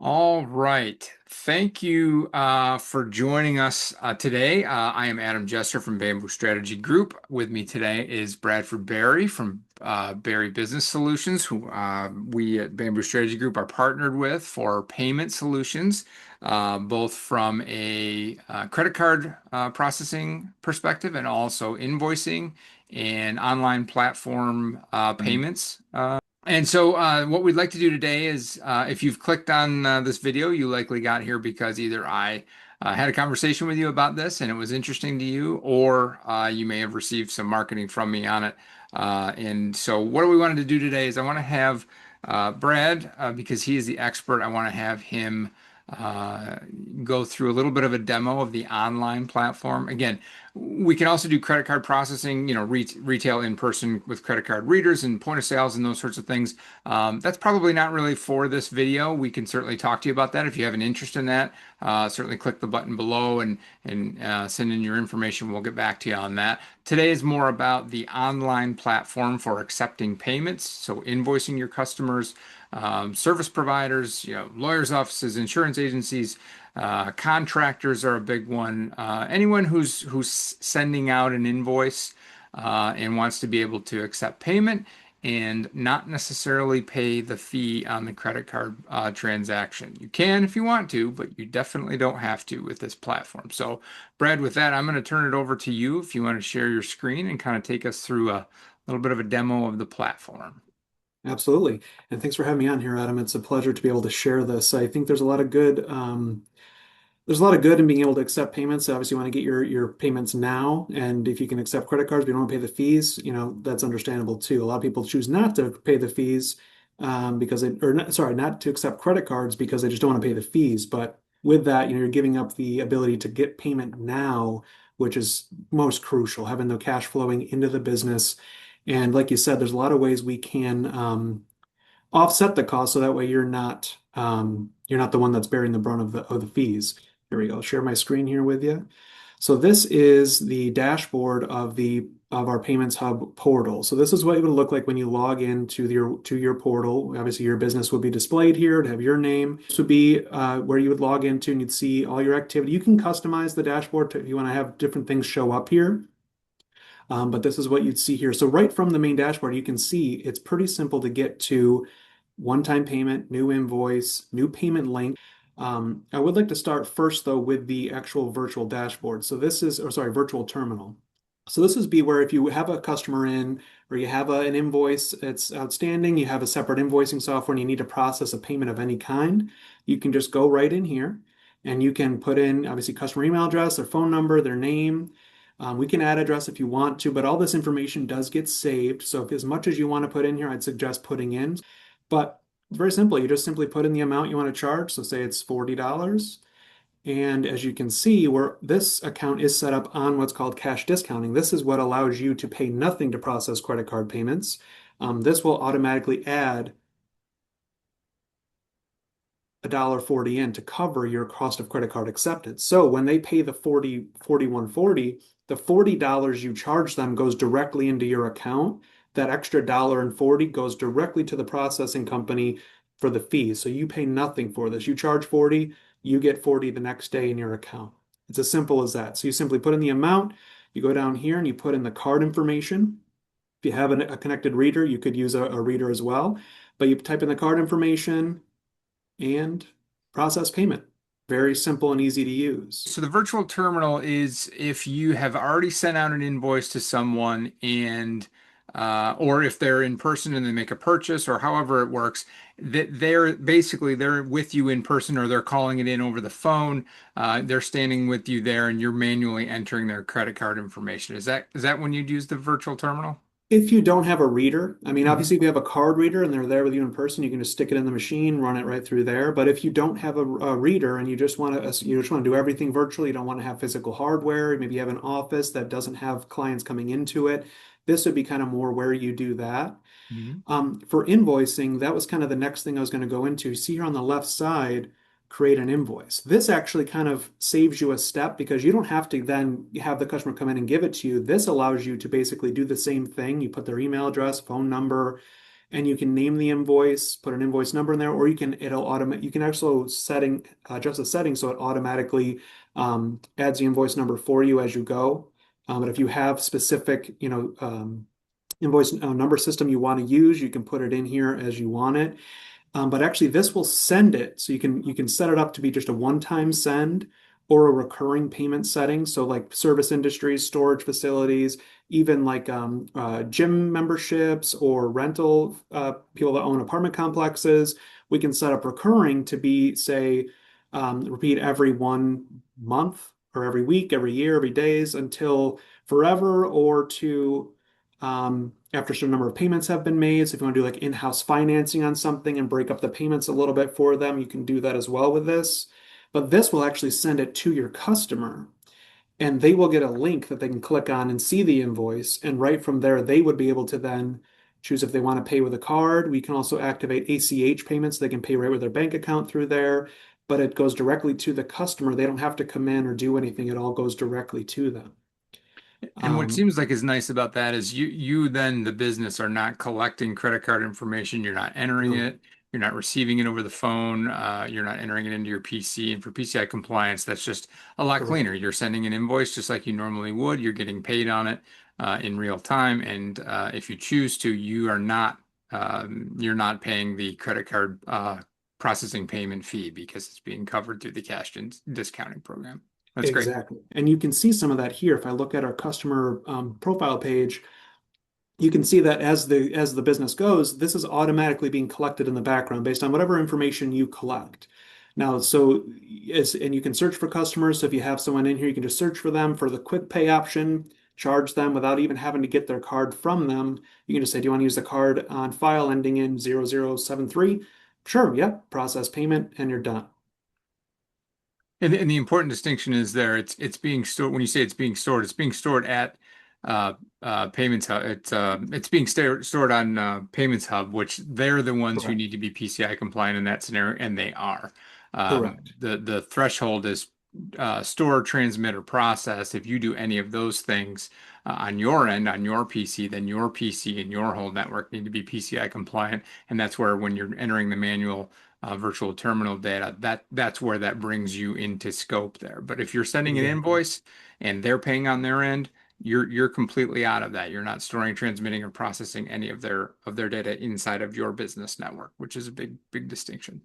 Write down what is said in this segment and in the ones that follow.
All right. Thank you for joining us today. I am Adam Jester from Bamboo Strategy Group. With me today is Bradford Barry from Barry Business Solutions, who we at Bamboo Strategy Group are partnered with for payment solutions, both from a credit card processing perspective and also invoicing and online platform payments. What we'd like to do today is, if you've clicked on this video, you likely got here because either I had a conversation with you about this and it was interesting to you, or you may have received some marketing from me on it. What we wanted to do today is I want to have Brad, because he is the expert, I want to have him uh, go through a little bit of a demo of the online platform. Again, we can also do credit card processing, retail in person with credit card readers and point of sales and those sorts of things. That's probably not really for this video. We can certainly talk to you about that if you have an interest in that. Certainly click the button below and send in your information. We'll get back to you on that. Today is more about the online platform for accepting payments, so invoicing your customers, service providers, lawyers' offices, insurance agencies. Contractors are a big one. Anyone who's sending out an invoice and wants to be able to accept payment and not necessarily pay the fee on the credit card transaction. You can if you want to, but you definitely don't have to with this platform. So, Brad, with that, I'm going to turn it over to you if you want to share your screen and kind of take us through a little bit of a demo of the platform. Absolutely. And thanks for having me on here, Adam. It's a pleasure to be able to share this. I think there's a lot of good in being able to accept payments. Obviously, you want to get your payments now. And if you can accept credit cards, but you don't want to pay the fees, that's understandable too. A lot of people choose not to pay the fees because not to accept credit cards because they just don't want to pay the fees. But with that, you're giving up the ability to get payment now, which is most crucial, having the cash flowing into the business. And like you said, there's a lot of ways we can offset the cost so that way you're not the one that's bearing the brunt of the fees. Here we go. I'll share my screen here with you. So this is the dashboard of our Payments Hub portal. So this is what it would look like when you log into your portal. Obviously, your business would be displayed here. It'd have your name. This would be where you would log into and you'd see all your activity. You can customize the dashboard if you want to have different things show up here. But this is what you'd see here. So right from the main dashboard, you can see it's pretty simple to get to one-time payment, new invoice, new payment link. I would like to start first though with the actual virtual dashboard. So this is, or sorry, virtual terminal. So this is be where if you have a customer in or you have an invoice that's outstanding, you have a separate invoicing software and you need to process a payment of any kind, you can just go right in here and you can put in obviously customer email address, their phone number, their name. We can add address if you want to, but all this information does get saved. So if as much as you want to put in here, I'd suggest putting in. But it's very simple. You just simply put in the amount you want to charge. So say it's $40. And as you can see, where this account is set up on what's called cash discounting, this is what allows you to pay nothing to process credit card payments. This will automatically add $1.40 in to cover your cost of credit card acceptance. So when they pay the $41.40, the $40 you charge them goes directly into your account. That extra $1.40 goes directly to the processing company for the fees. So you pay nothing for this. You charge 40, you get 40 the next day in your account. It's as simple as that. So you simply put in the amount, you go down here and you put in the card information. If you have a connected reader, you could use a reader as well. But you type in the card information and process payment. Very simple and easy to use. So the virtual terminal is if you have already sent out an invoice to someone and or if they're in person and they make a purchase or however it works, that they're with you in person or they're calling it in over the phone. They're standing with you there and you're manually entering their credit card information. Is that when you'd use the virtual terminal? If you don't have a reader, I mean, Mhm. obviously, if you have a card reader and they're there with you in person, you can just stick it in the machine, run it right through there. But if you don't have a reader and you just want to do everything virtually, you don't want to have physical hardware, maybe you have an office that doesn't have clients coming into it, this would be kind of more where you do that. Mhm. For invoicing, that was kind of the next thing I was going to go into. See here on the left side, create an invoice. This actually kind of saves you a step because you don't have to then have the customer come in and give it to you. This allows you to basically do the same thing. You put their email address, phone number, and you can name the invoice, put an invoice number in there, or you can also adjust the setting so it automatically adds the invoice number for you as you go. But if you have specific, invoice number system you want to use, you can put it in here as you want it. But actually, this will send it. So you can set it up to be just a one-time send or a recurring payment setting. So like service industries, storage facilities, even like gym memberships or rental people that own apartment complexes, we can set up recurring to be, say, repeat every 1 month or every week, every year, every days until forever, or to after a certain number of payments have been made. So if you want to do like in-house financing on something and break up the payments a little bit for them, you can do that as well with this. But this will actually send it to your customer, and they will get a link that they can click on and see the invoice. And right from there, they would be able to then choose if they want to pay with a card. We can also activate ACH payments. They can pay right with their bank account through there, but it goes directly to the customer. They don't have to come in or do anything. It all goes directly to them. And what Um, seems like is nice about that is you then the business are not collecting credit card information, you're not entering no, it, you're not receiving it over the phone, you're not entering it into your PC. And for PCI compliance, that's just a lot correct. cleaner. You're sending an invoice just like you normally would. You're getting paid on it in real time, and if you choose to, you're not paying the credit card processing payment fee because it's being covered through the discounting program. That's great. Exactly. And you can see some of that here. If I look at our customer profile page, you can see that as the business goes, this is automatically being collected in the background based on whatever information you collect. Now, and you can search for customers. So if you have someone in here, you can just search for them for the quick pay option, charge them without even having to get their card from them. You can just say, do you want to use the card on file ending in 0073? Sure, yep, process payment, and you're done. And the important distinction is there, it's being stored when you say it's being stored at Payments Hub. It's being stored on Payments Hub, which they're the ones who need Correct. to be PCI compliant in that scenario, and they are. Correct. The threshold is store, transmit, or process. If you do any of those things on your end, on your PC, then your PC and your whole network need to be PCI compliant, and that's where when you're entering the manual virtual terminal data, that's where that brings you into scope there. But if you're sending an Exactly. invoice and they're paying on their end, you're completely out of that. You're not storing, transmitting, or processing any of their data inside of your business network, which is a big distinction.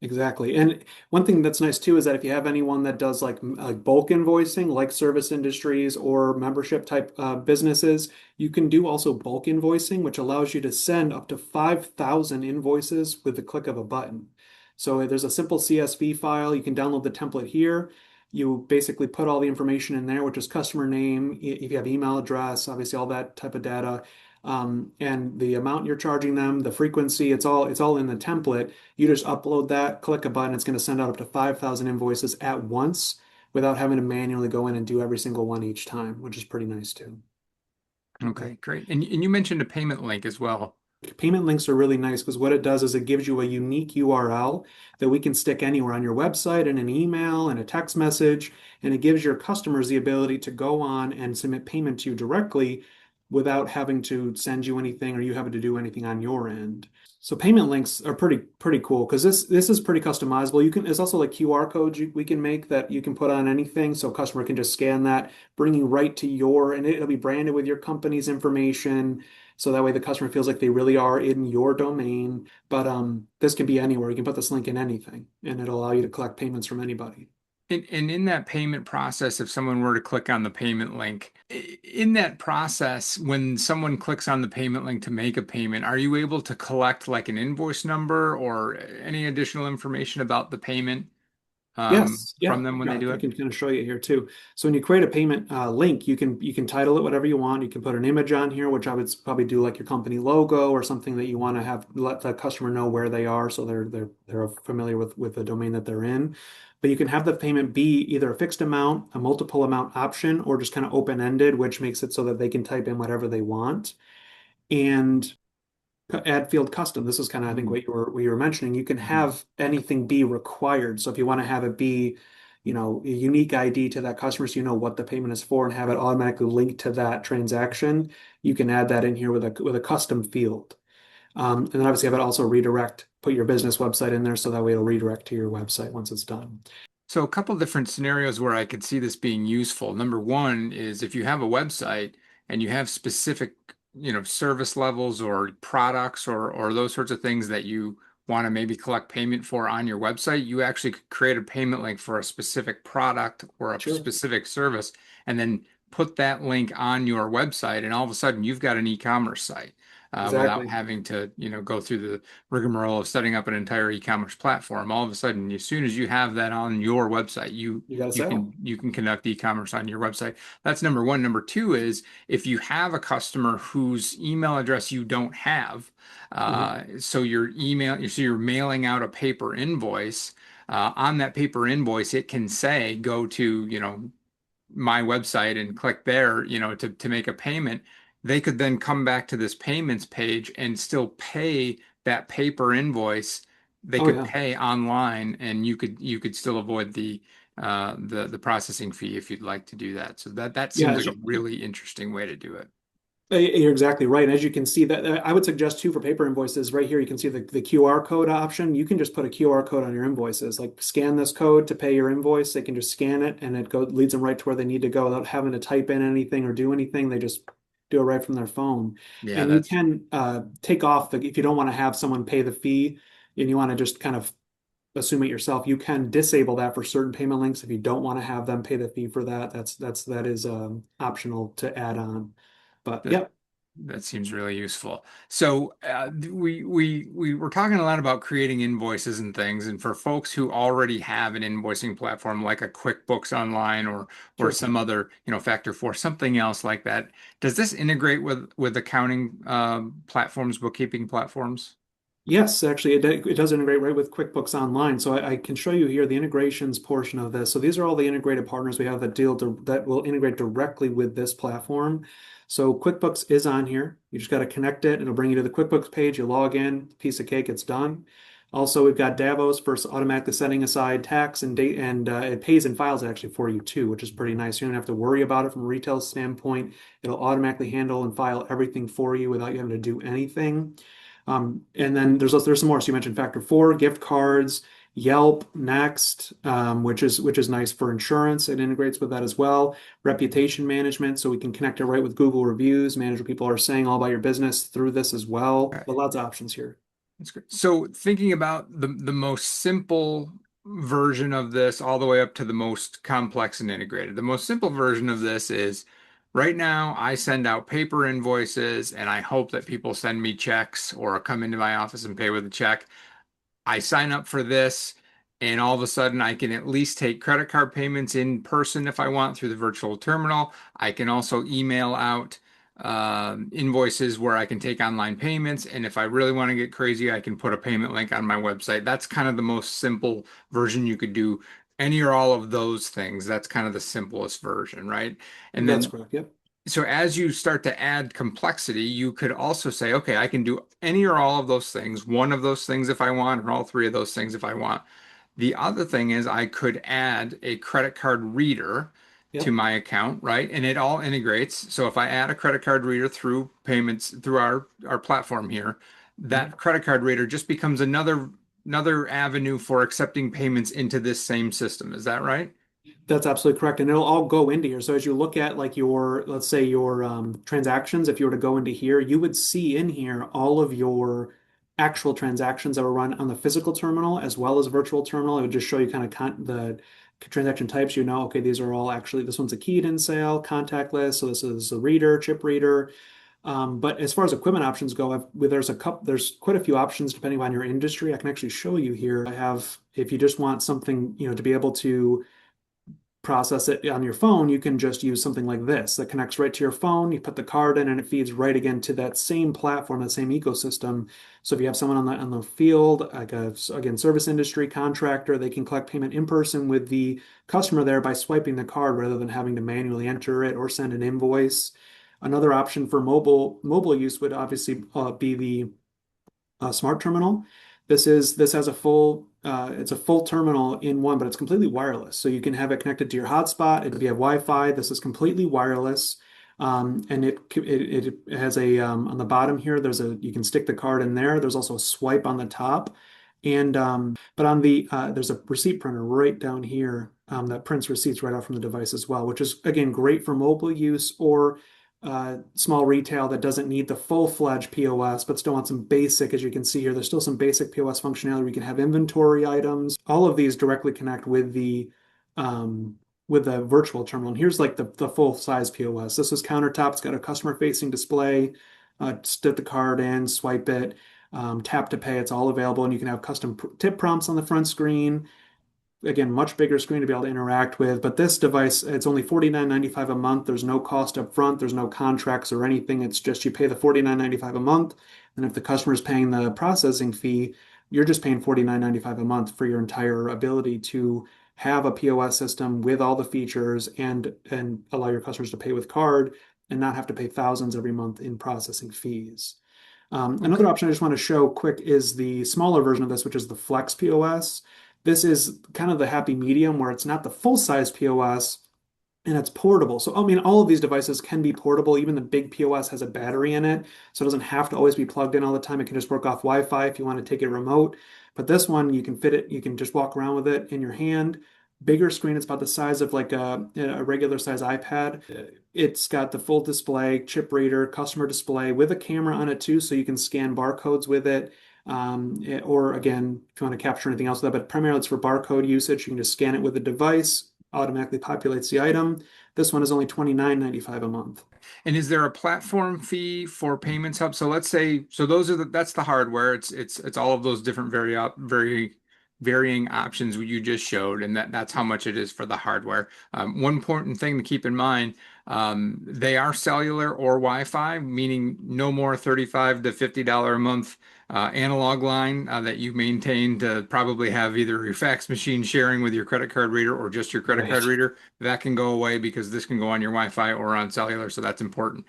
Exactly. And one thing that's nice too is that if you have anyone that does like bulk invoicing, like service industries or membership type businesses, you can do also bulk invoicing, which allows you to send up to 5,000 invoices with the click of a button. So there's a simple CSV file. You can download the template here. You basically put all the information in there, which is customer name, if you have email address, obviously all that type of data, and the amount you're charging them, the frequency, it's all in the template. You just upload that, click a button, it's going to send out up to 5,000 invoices at once without having to manually go in and do every single one each time, which is pretty nice too. Okay. Okay, great. And you mentioned a payment link as well. Payment links are really nice because what it does is it gives you a unique URL that we can stick anywhere on your website, in an email, and a text message, and it gives your customers the ability to go on and submit payment to you directly without having to send you anything or you having to do anything on your end. So payment links are pretty cool because this is pretty customizable. There's also like QR codes we can make that you can put on anything, so a customer can just scan that, bring you right to and it'll be branded with your company's information. So that way the customer feels like they really are in your domain. But this can be anywhere. You can put this link in anything, and it'll allow you to collect payments from anybody. And in that payment process, if someone were to click on the payment link, in that process, when someone clicks on the payment link to make a payment, are you able to collect like an invoice number or any additional information about the payment Yes, yeah, from them when they yeah. do I it? can kind of show you here too. So when you create a payment link, you can title it whatever you want. You can put an image on here, which I would probably do like your company logo or something that you want to have let the customer know where they are, so they're familiar with the domain that they're in. But you can have the payment be either a fixed amount, a multiple amount option, or just kind of open-ended, which makes it so that they can type in whatever they want. And add field custom. This is kind of, I think, Mhm. what you were mentioning. You can Mhm. have anything be required. So if you want to have it be, a unique ID to that customer, so you know what the payment is for, and have it automatically linked to that transaction, you can add that in here with a custom field. And then obviously have it also redirect, put your business website in there so that way it'll redirect to your website once it's done. So a couple different scenarios where I could see this being useful. Number one is if you have a website and you have specific, service levels or products or those sorts of things that you want to maybe collect payment for on your website, you actually could create a payment link for a specific product or a Sure. specific service and then put that link on your website, and all of a sudden you've got an e-commerce site. Without Exactly. having to, go through the rigmarole of setting up an entire e-commerce platform. All of a sudden, as soon as you have that on your website, you You got a you sale. can you can conduct e-commerce on your website. That's number one. Number two is if you have a customer whose email address you don't have, Mhm. so you're mailing out a paper invoice. On that paper invoice, it can say go to, my website and click there, to make a payment. They could then come back to this payments page and still pay that paper invoice. They Oh could yeah. pay online, and you could still avoid the processing fee if you'd like to do that. So that Yeah, seems like a really interesting way to do it. you're exactly right. And as you can see that I would suggest too for paper invoices right here, you can see the QR code option. You can just put a QR code on your invoices, like scan this code to pay your invoice. They can just scan it and leads them right to where they need to go without having to type in anything or do anything. They just do it right from their phone. Yeah, And you that's can take off if you don't want to have someone pay the fee and you want to just kind of assume it yourself, you can disable that for certain payment links if you don't want to have them pay the fee for that. That is optional to add on. But that yeah. that seems really useful. So we were talking a lot about creating invoices and things, and for folks who already have an invoicing platform like a QuickBooks Online or Sure. some other, Factor 4, something else like that, does this integrate with accounting platforms, bookkeeping platforms? Yes, actually, it does integrate right with QuickBooks Online. So I can show you here the integrations portion of this. So these are all the integrated partners we have that will integrate directly with this platform. So QuickBooks is on here. You just got to connect it. It'll bring you to the QuickBooks page. You log in, piece of cake, it's done. Also, we've got Davos for automatically setting aside tax and date, and it pays and files it actually for you too, which is pretty nice. You don't have to worry about it from a retail standpoint. It'll automatically handle and file everything for you without you having to do anything. And then there's some more. So you mentioned Factor 4, gift cards, Yelp, Next, which is nice for insurance. It integrates with that as well. Reputation management, so we can connect it right with Google reviews, manage what people are saying all about your business through this as well. But lots of options here. That's great. So thinking about the most simple version of this all the way up to the most complex and integrated. The most simple version of this is right now I send out paper invoices and I hope that people send me checks or come into my office and pay with a check. I sign up for this, and all of a sudden I can at least take credit card payments in person if I want through the virtual terminal. I can also email out invoices where I can take online payments. And if I really want to get crazy, I can put a payment link on my website. That's kind of the most simple version you could do. Any or all of those things, that's kind of the simplest version, right? And That's then correct. Yep. so as you start to add complexity, you could also say, okay, I can do any or all of those things, one of those things if I want, or all three of those things if I want. The other thing is I could add a credit card reader to Yep. my account, right? And it all integrates. So if I add a credit card reader through payments through our platform here, Mhm. that credit card reader just becomes another avenue for accepting payments into this same system. Is that right? That's absolutely correct. And it'll all go into here. So as you look at like let's say your transactions, if you were to go into here, you would see in here all of your actual transactions that were run on the physical terminal as well as virtual terminal. It would just show you kind of the transaction types. Okay, these are all actually, this one's a keyed in sale, contactless. So this is a reader, chip reader. But as far as equipment options go, there's quite a few options depending on your industry. I can actually show you here. If you just want something, to be able to process it on your phone, you can just use something like this that connects right to your phone. You put the card in and it feeds right again to that same platform, that same ecosystem. So if you have someone on the field, like again, service industry contractor, they can collect payment in person with the customer there by swiping the card rather than having to manually enter it or send an invoice. Another option for mobile use would obviously be the smart terminal. This has it's a full terminal in one, but it's completely wireless. So you can have it connected to your hotspot. If you have Wi-Fi, this is completely wireless. And it has a on the bottom here. There's a you can stick the card in there. There's also a swipe on the top, and but on the there's a receipt printer right down here that prints receipts right out from the device as well, which is again great for mobile use or small retail that doesn't need the full-fledged POS, but still wants some basic, as you can see here, there's still some basic POS functionality where you can have inventory items. All of these directly connect with the virtual terminal. And here's like the full-size POS. This is countertop. It's got a customer-facing display. Stick the card in, swipe it, tap to pay. It's all available, and you can have custom tip prompts on the front screen. Again, much bigger screen to be able to interact with. But this device, it's only $49.95 a month. There's no cost up front. There's no contracts or anything. It's just you pay the $49.95 a month. And if the customer is paying the processing fee, you're just paying $49.95 a month for your entire ability to have a POS system with all the features and allow your customers to pay with card and not have to pay thousands every month in processing fees. Another Okay. option I just want to show quick is the smaller version of this, which is the Flex POS. This is kind of the happy medium where it's not the full size POS and it's portable. So, I mean, all of these devices can be portable. Even the big POS has a battery in it, so it doesn't have to always be plugged in all the time. It can just work off Wi-Fi if you want to take it remote. But this one, you can fit it, you can just walk around with it in your hand. Bigger screen, it's about the size of like a regular size iPad. It's got the full display, chip reader, customer display with a camera on it too, so you can scan barcodes with it. Or again, if you want to capture anything else with that, but primarily it's for barcode usage. You can just scan it with the device, automatically populates the item. This one is only $29.95 a month. And is there a platform fee for Payments Hub? So let's say, so those are that's the hardware. It's all of those different very varying options you just showed, and that's how much it is for the hardware. One important thing to keep in mind, they are cellular or Wi-Fi, meaning no more $35 to $50 a month analog line that you maintain to probably have either your fax machine sharing with your credit card reader or just your credit card Right. reader. That can go away because this can go on your Wi-Fi or on cellular, so that's important.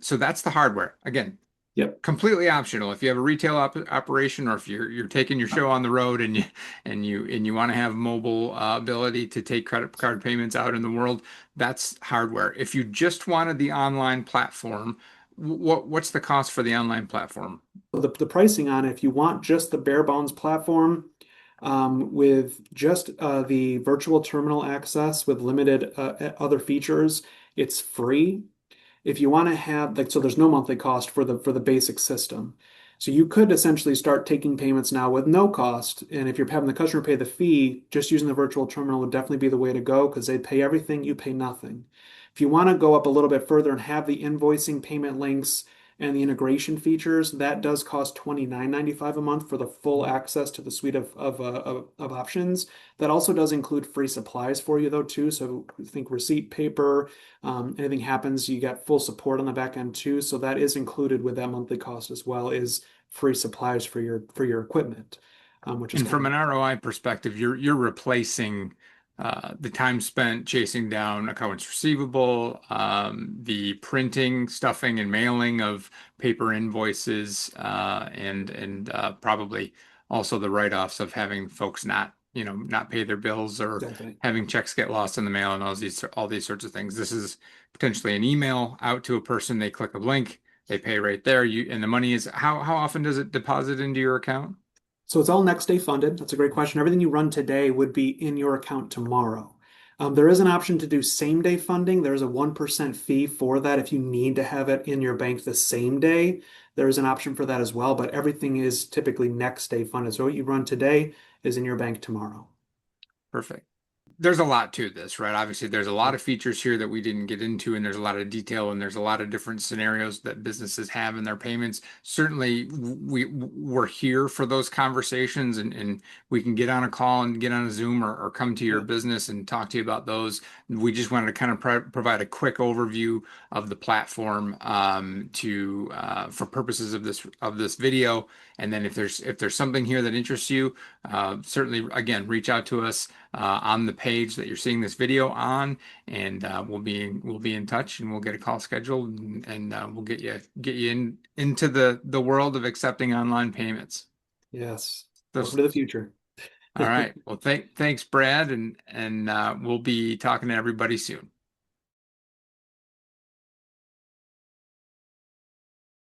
So that's the hardware. Again, Yep. completely optional. If you have a retail operation or if you're taking your show on the road and you want to have mobile ability to take credit card payments out in the world, that's hardware. If you just wanted the online platform, what's the cost for the online platform? So the pricing on it, if you want just the bare bones platform with just the virtual terminal access with limited other features, it's free. If you want to have like so there's no monthly cost for the basic system. So you could essentially start taking payments now with no cost. And if you're having the customer pay the fee, just using the virtual terminal would definitely be the way to go because they pay everything, you pay nothing. If you want to go up a little bit further and have the invoicing payment links and the integration features, that does cost $29.95 a month for the full access to the suite of options. That also does include free supplies for you though too. So think receipt paper, anything happens, you get full support on the back end too. So that is included with that monthly cost as well, is free supplies for your equipment, which is And kind from of an ROI perspective, you're replacing the time spent chasing down accounts receivable, the printing, stuffing, and mailing of paper invoices, and probably also the write-offs of having folks not pay their bills or exactly. having checks get lost in the mail and all these sorts of things. This is potentially an email out to a person. They click a link, they pay right there. And the money is how often does it deposit into your account? So it's all next day funded. That's a great question. Everything you run today would be in your account tomorrow. There is an option to do same day funding. There's a 1% fee for that if you need to have it in your bank the same day. There is an option for that as well, but everything is typically next day funded. So what you run today is in your bank tomorrow. Perfect. There's a lot to this, right? Obviously, there's a lot of features here that we didn't get into, and there's a lot of detail, and there's a lot of different scenarios that businesses have in their payments. Certainly, we're here for those conversations, and we can get on a call and get on a Zoom or come to your Yeah. business and talk to you about those. We just wanted to kind of provide a quick overview of the platform to for purposes of this video. And then if there's something here that interests you, certainly again reach out to us on the page that you're seeing this video on, and we'll be in touch, and we'll get a call scheduled, and we'll get you into the world of accepting online payments. Yes. Welcome Those, to the future. all right. Well, thanks, Brad, and we'll be talking to everybody soon.